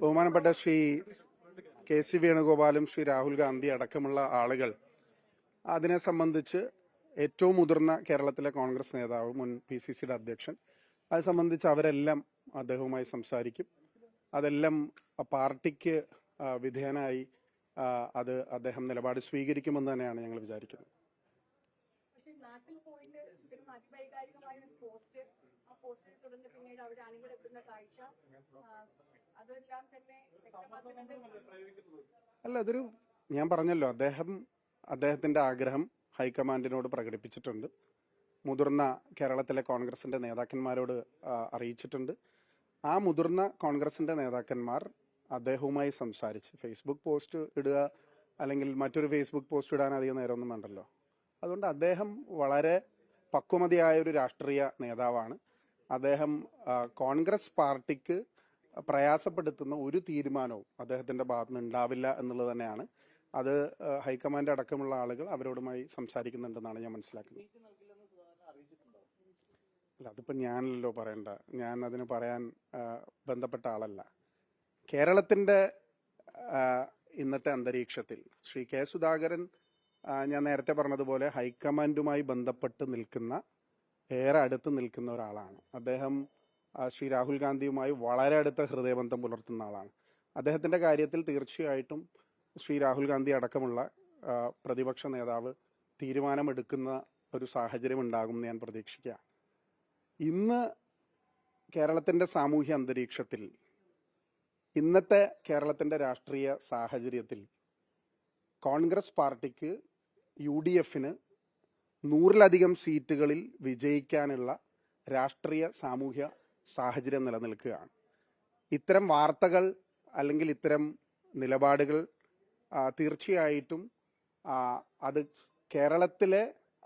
ബഹുമാനപ്പെട്ട ശ്രീ കെ.സി. വേണുഗോപാലും ശ്രീ രാഹുൽ ഗാന്ധി അടക്കമുള്ള ആളുകൾ അതിനെ സംബന്ധിച്ച് ഏറ്റവും മുതിർന്ന കേരളത്തിലെ കോൺഗ്രസ് നേതാവ്, മുൻ PCCയുടെ അധ്യക്ഷൻ, അത് സംബന്ധിച്ച് അവരെല്ലാം അദ്ദേഹവുമായി സംസാരിക്കും. അതെല്ലാം പാർട്ടിക്ക് വിധേയനായി അത് അദ്ദേഹം നിലപാട് സ്വീകരിക്കുമെന്ന് തന്നെയാണ് ഞങ്ങൾ വിചാരിക്കുന്നത്. അല്ല, അതൊരു ഞാൻ പറഞ്ഞല്ലോ, അദ്ദേഹത്തിന്റെ ആഗ്രഹം ഹൈക്കമാൻഡിനോട് പ്രകടിപ്പിച്ചിട്ടുണ്ട്. മുതിർന്ന കേരളത്തിലെ കോൺഗ്രസിന്റെ നേതാക്കന്മാരോട് അറിയിച്ചിട്ടുണ്ട്. ആ മുതിർന്ന കോൺഗ്രസിന്റെ നേതാക്കന്മാർ അദ്ദേഹവുമായി സംസാരിച്ച് ഫേസ്ബുക്ക് പോസ്റ്റ് ഇടുക അല്ലെങ്കിൽ മറ്റൊരു ഫേസ്ബുക്ക് പോസ്റ്റ് ഇടാൻ അധികം നേരമൊന്നും വേണ്ടല്ലോ. അതുകൊണ്ട് അദ്ദേഹം വളരെ പക്വമതിയായ ഒരു രാഷ്ട്രീയ നേതാവാണ്. അദ്ദേഹം കോൺഗ്രസ് പാർട്ടിക്ക് പ്രയാസപ്പെടുത്തുന്ന ഒരു തീരുമാനവും അദ്ദേഹത്തിന്റെ ഭാഗത്തുനിന്ന് ഉണ്ടാവില്ല എന്നുള്ളത് തന്നെയാണ്. അത് ഹൈക്കമാൻഡ് അടക്കമുള്ള ആളുകൾ അവരോടുമായി സംസാരിക്കുന്നുണ്ടെന്നാണ് ഞാൻ മനസ്സിലാക്കുന്നത്. അല്ല, അതിപ്പോ ഞാനല്ലോ പറയണ്ട, ഞാൻ അതിന് പറയാൻ ബന്ധപ്പെട്ട ആളല്ല. കേരളത്തിന്റെ ഇന്നത്തെ അന്തരീക്ഷത്തിൽ ശ്രീ കെ സുധാകരൻ, ഞാൻ നേരത്തെ പറഞ്ഞതുപോലെ ഹൈക്കമാൻഡുമായി ബന്ധപ്പെട്ട് നിൽക്കുന്ന, ഏറെ അടുത്ത് നിൽക്കുന്ന ഒരാളാണ്. അദ്ദേഹം ശ്രീ രാഹുൽ ഗാന്ധിയുമായി വളരെ അടുത്ത ഹൃദയബന്ധം പുലർത്തുന്ന ആളാണ്. അദ്ദേഹത്തിന്റെ കാര്യത്തിൽ തീർച്ചയായിട്ടും ശ്രീ രാഹുൽ ഗാന്ധി അടക്കമുള്ള പ്രതിപക്ഷ നേതാവ് തീരുമാനമെടുക്കുന്ന ഒരു സാഹചര്യം ഉണ്ടാകുമെന്ന് ഞാൻ പ്രതീക്ഷിക്കുക. ഇന്ന് കേരളത്തിന്റെ സാമൂഹ്യ അന്തരീക്ഷത്തിൽ, ഇന്നത്തെ കേരളത്തിന്റെ രാഷ്ട്രീയ സാഹചര്യത്തിൽ കോൺഗ്രസ് പാർട്ടിക്ക് UDFന് 100-ലധികം സീറ്റുകളിൽ വിജയിക്കാനുള്ള രാഷ്ട്രീയ സാമൂഹ്യ സാഹചര്യം നിലനിൽക്കുകയാണ്. ഇത്തരം വാർത്തകൾ അല്ലെങ്കിൽ ഇത്തരം നിലപാടുകൾ തീർച്ചയായിട്ടും അത് കേരളത്തിലെ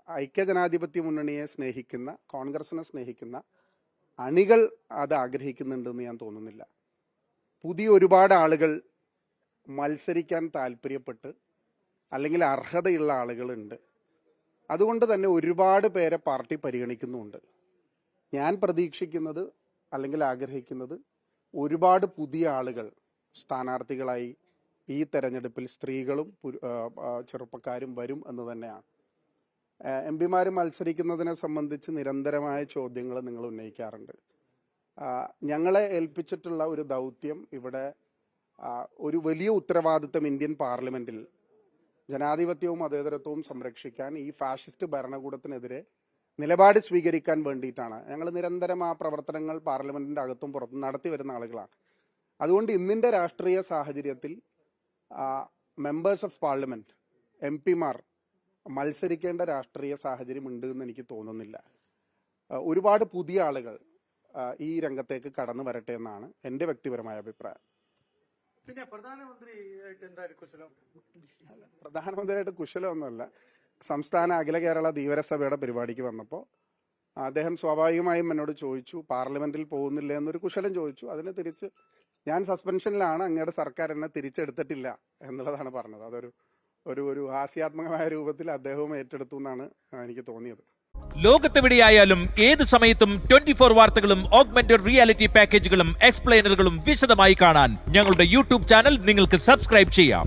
ഐക്യജനാധിപത്യ മുന്നണിയെ സ്നേഹിക്കുന്ന, കോൺഗ്രസിനെ സ്നേഹിക്കുന്ന അണികൾ അത് ആഗ്രഹിക്കുന്നുണ്ടെന്ന് ഞാൻ തോന്നുന്നില്ല. പുതിയ ഒരുപാട് ആളുകൾ മത്സരിക്കാൻ താല്പര്യപ്പെട്ട് അല്ലെങ്കിൽ അർഹതയുള്ള ആളുകളുണ്ട്. അതുകൊണ്ട് തന്നെ ഒരുപാട് പേരെ പാർട്ടി പരിഗണിക്കുന്നുണ്ട്. ഞാൻ പ്രതീക്ഷിക്കുന്നത് അല്ലെങ്കിൽ ആഗ്രഹിക്കുന്നത് ഒരുപാട് പുതിയ ആളുകൾ സ്ഥാനാർത്ഥികളായി ഈ തെരഞ്ഞെടുപ്പിൽ സ്ത്രീകളും ചെറുപ്പക്കാരും വരും എന്ന് തന്നെയാണ്. MP-മാർ മത്സരിക്കുന്നതിനെ സംബന്ധിച്ച് നിരന്തരമായ ചോദ്യങ്ങൾ നിങ്ങൾ ഉന്നയിക്കാറുണ്ട്. ഞങ്ങളെ ഏൽപ്പിച്ചിട്ടുള്ള ഒരു ദൗത്യം ഇവിടെ ഒരു വലിയ ഉത്തരവാദിത്തം ഇന്ത്യൻ പാർലമെന്റിൽ ജനാധിപത്യവും മതേതരത്വവും സംരക്ഷിക്കാൻ, ഈ ഫാഷിസ്റ്റ് ഭരണകൂടത്തിനെതിരെ നിലപാട് സ്വീകരിക്കാൻ വേണ്ടിയിട്ടാണ്. ഞങ്ങൾ നിരന്തരം ആ പ്രവർത്തനങ്ങൾ പാർലമെന്റിന്റെ അകത്തും പുറത്തും നടത്തി വരുന്ന ആളുകളാണ്. അതുകൊണ്ട് ഇന്നിന്റെ രാഷ്ട്രീയ സാഹചര്യത്തിൽ മെമ്പേഴ്സ് ഓഫ് പാർലമെന്റ്, MP-മാർ മത്സരിക്കേണ്ട രാഷ്ട്രീയ സാഹചര്യം ഉണ്ട് എന്ന് എനിക്ക് തോന്നുന്നില്ല. ഒരുപാട് പുതിയ ആളുകൾ ഈ രംഗത്തേക്ക് കടന്നു വരട്ടെ എന്നാണ് എന്റെ വ്യക്തിപരമായ അഭിപ്രായം. പിന്നെ പ്രധാനമന്ത്രിയായിട്ട് കുശലമൊന്നുമല്ല. സംസ്ഥാന അഖില കേരള ധീവരസഭയുടെ പരിപാടിക്ക് വന്നപ്പോൾ അദ്ദേഹം സ്വാഭാവികമായും എന്നോട് ചോദിച്ചു, പാർലമെന്റിൽ പോകുന്നില്ല എന്നൊരു കുശലം ചോദിച്ചു. അതിന് തിരിച്ച് ഞാൻ സസ്പെൻഷനിലാണ്, അങ്ങയുടെ സർക്കാർ എന്നെ തിരിച്ചെടുത്തിട്ടില്ല എന്നുള്ളതാണ് പറഞ്ഞത്. അതൊരു ഒരു ഹാസ്യാത്മകമായ രൂപത്തിൽ അദ്ദേഹവും ഏറ്റെടുത്തു എന്നാണ് എനിക്ക് തോന്നിയത്. ലോകത്തെവിടെയായാലും ഏത് സമയത്തും 24 വാർത്തകളും ഓഗ്മെന്റഡ് റിയാലിറ്റി പാക്കേജുകളും എക്സ്പ്ലെയിനറുകളും വിശദമായി കാണാൻ ഞങ്ങളുടെ YouTube ചാനൽ നിങ്ങൾക്ക് സബ്സ്ക്രൈബ് ചെയ്യാം.